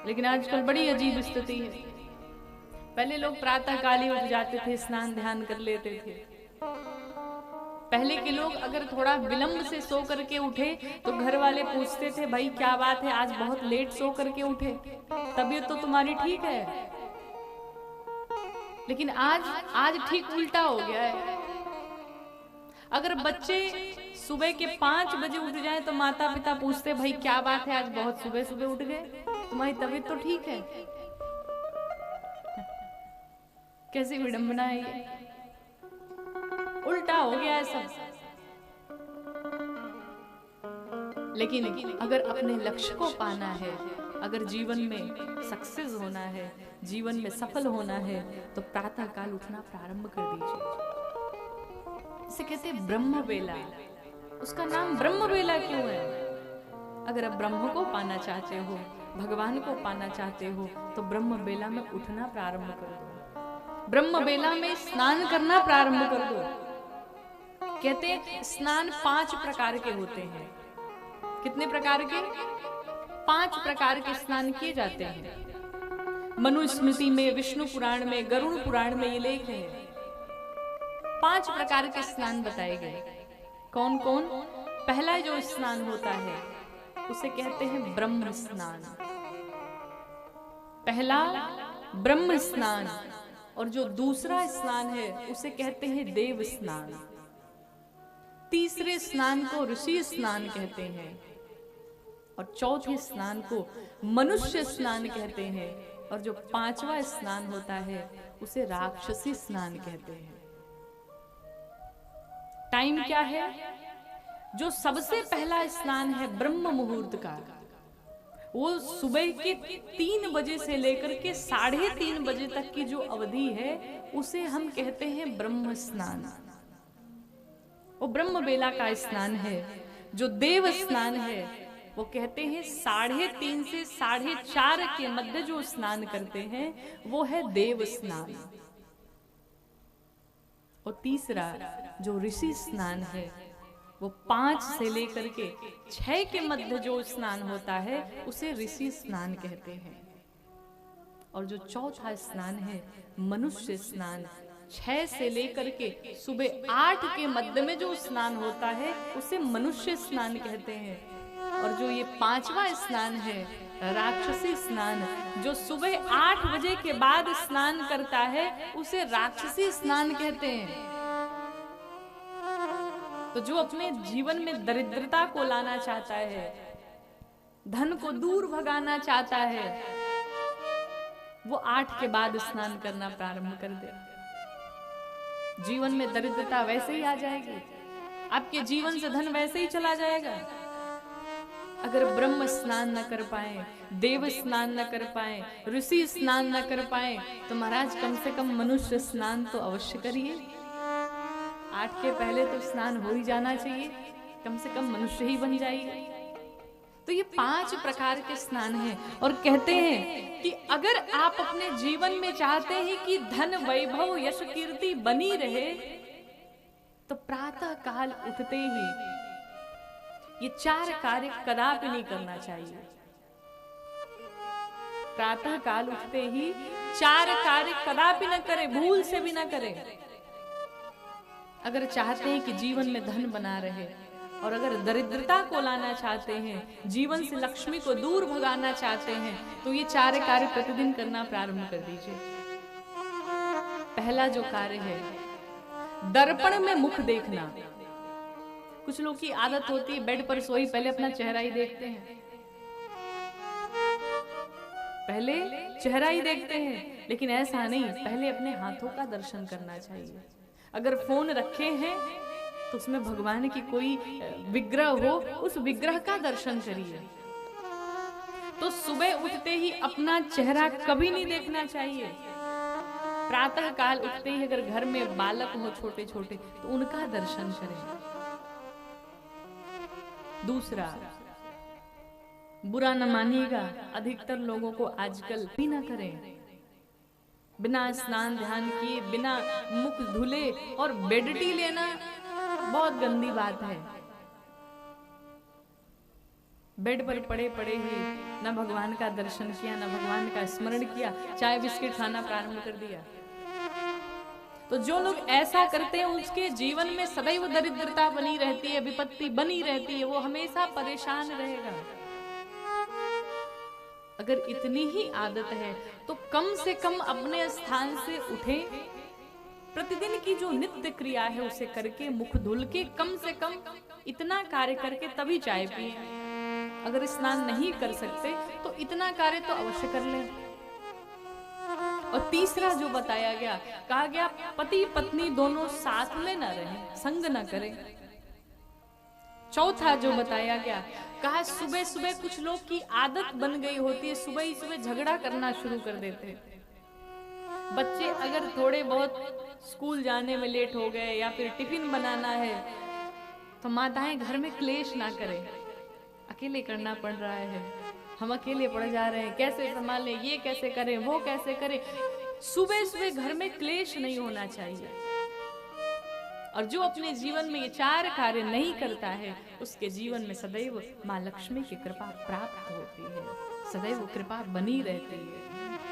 लेकिन आजकल बड़ी अजीब स्थिति है। पहले लोग प्रातः काल ही उठ जाते थे, स्नान ध्यान कर लेते थे। पहले के लोग अगर थोड़ा विलंब से सो करके उठे तो घर वाले पूछते थे, भाई क्या बात है, आज बहुत लेट सो करके उठे, तबीयत तो तुम्हारी ठीक है? लेकिन आज ठीक उल्टा हो गया है। अगर बच्चे सुबह के 5 बजे उठ जाए तो माता पिता पूछते, भाई क्या बात है, आज बहुत सुबह सुबह उठ गए, तुम्हारी तबीयत तो ठीक है? कैसी विडंबना है ये, उल्टा हो गया है सब। लेकिन अगर अपने लक्ष्य को पाना है, अगर जीवन में सक्सेस होना है, जीवन में सफल होना है, तो प्रातः काल उठना प्रारंभ कर दीजिए। इसे कहते हैं ब्रह्म बेला। उसका नाम ब्रह्म बेला क्यों है? अगर आप ब्रह्म को पाना चाहते हो, भगवान को पाना चाहते हो, तो ब्रह्म बेला में उठना प्रारंभ कर दो, ब्रह्म बेला में स्नान करना प्रारंभ कर दो। कहते हैं स्नान 5 प्रकार के होते हैं। कितने प्रकार के? 5 प्रकार के स्नान किए जाते हैं। मनुस्मृति में, विष्णु पुराण में, गरुड़ पुराण में ये लेख है। 5 प्रकार के स्नान बताए गए। कौन कौन? पहला जो स्नान होता है उसे कहते हैं ब्रह्म स्नान। पहला ब्रह्म स्नान। और जो दूसरा स्नान है उसे कहते हैं देव स्नान। तीसरे स्नान को ऋषि स्नान कहते हैं और चौथे स्नान को मनुष्य स्नान कहते हैं। और जो 5वां स्नान होता है उसे राक्षसी स्नान कहते हैं। टाइम क्या है? जो सबसे पहला स्नान है ब्रह्म मुहूर्त का, वो सुबह के 3 बजे से लेकर के 3:30 बजे तक की जो अवधि है उसे हम कहते हैं ब्रह्म स्नान। वो ब्रह्म बेला का स्नान है। जो देव स्नान है वो कहते हैं 3:30 से 4:30 के मध्य जो स्नान करते हैं वो है देव स्नान। और तीसरा जो ऋषि स्नान है वो 5 से लेकर के 6 के मध्य जो स्नान होता है उसे ऋषि स्नान कहते हैं। और जो चौथा स्नान है मनुष्य स्नान, 6 से लेकर के सुबह 8 के मध्य में जो स्नान होता है उसे मनुष्य स्नान कहते हैं। और जो ये 5वां स्नान है राक्षसी स्नान, जो सुबह 8 बजे के बाद स्नान करता है उसे राक्षसी स्नान कहते हैं। तो जो अपने जीवन में दरिद्रता को लाना चाहता है, धन को दूर भगाना चाहता है, वो 8 के बाद स्नान करना प्रारंभ कर दे। जीवन में दरिद्रता वैसे ही आ जाएगी, आपके जीवन से धन वैसे ही चला जाएगा। अगर ब्रह्म स्नान न कर पाए, देव स्नान न कर पाए, ऋषि स्नान न कर पाए, तो महाराज कम से कम मनुष्य स्नान तो अवश्य करिए। 8 के पहले तो स्नान हो ही जाना चाहिए, कम से कम मनुष्य ही बन जाइए। तो ये 5 प्रकार के स्नान हैं। और कहते हैं कि अगर आप अपने जीवन में चाहते हैं कि धन, वैभव, यश, कीर्ति बनी रहे, तो प्रातः काल उठते ही ये 4 कार्य कदापि नहीं करना चाहिए। प्रातः काल उठते ही 4 कार्य कदापि न करें, भूल से भी न करें। अगर चाहते हैं कि जीवन में धन बना रहे, और अगर दरिद्रता को लाना चाहते हैं, जीवन से लक्ष्मी को दूर भगाना चाहते हैं, तो ये 4 कार्य प्रतिदिन करना प्रारंभ कर दीजिए। पहला जो कार्य है, दर्पण में मुख देखना। कुछ लोग की आदत होती है बेड पर सोई पहले अपना चेहरा ही देखते हैं, पहले चेहरा ही देखते हैं। लेकिन ऐसा नहीं, पहले अपने हाथों का दर्शन करना चाहिए। अगर फोन रखे हैं तो उसमें भगवान की कोई विग्रह हो, उस विग्रह का दर्शन करिए। तो सुबह उठते ही अपना चेहरा कभी नहीं देखना चाहिए। प्रातः काल उठते ही अगर घर में बालक हो छोटे छोटे तो उनका दर्शन करें। दूसरा, बुरा न मानिएगा, अधिकतर लोगों को आजकल भी ना करें, बिना स्नान ध्यान किए, बिना मुख धुले और बेड टी लेना बहुत गंदी बात है। बेड पर पड़े पड़े ही न भगवान का दर्शन किया, न भगवान का स्मरण किया, चाय बिस्किट खाना प्रारंभ कर दिया। तो जो लोग ऐसा करते हैं उसके जीवन में सदैव दरिद्रता बनी रहती है, विपत्ति बनी रहती है, वो हमेशा परेशान रहेगा। अगर इतनी ही आदत है तो कम से कम अपने स्थान से उठे, प्रतिदिन की जो नित्य क्रिया है उसे करके, मुख धुल के, कम से कम इतना कार्य करके तभी चाय पिए। अगर स्नान नहीं कर सकते तो इतना कार्य तो अवश्य कर लें। और तीसरा जो बताया गया, कहा गया पति पत्नी दोनों साथ में न रहें, संग न करें। चौथा जो बताया गया, कहा सुबह सुबह कुछ लोग की आदत बन गई होती है, सुबह ही सुबह झगड़ा करना शुरू कर देते हैं। बच्चे अगर थोड़े बहुत स्कूल जाने में लेट हो गए या फिर टिफिन बनाना है तो माताएं घर में क्लेश ना करें, अकेले करना पड़ रहा है, हम अकेले पड़ जा रहे हैं, कैसे संभालें, ये कैसे करें, वो कैसे करें। सुबह सुबह घर में क्लेश नहीं होना चाहिए। और जो अपने जीवन में ये चार कार्य नहीं करता है उसके जीवन में सदैव माँ लक्ष्मी की कृपा प्राप्त होती है, सदैव कृपा बनी रहती है।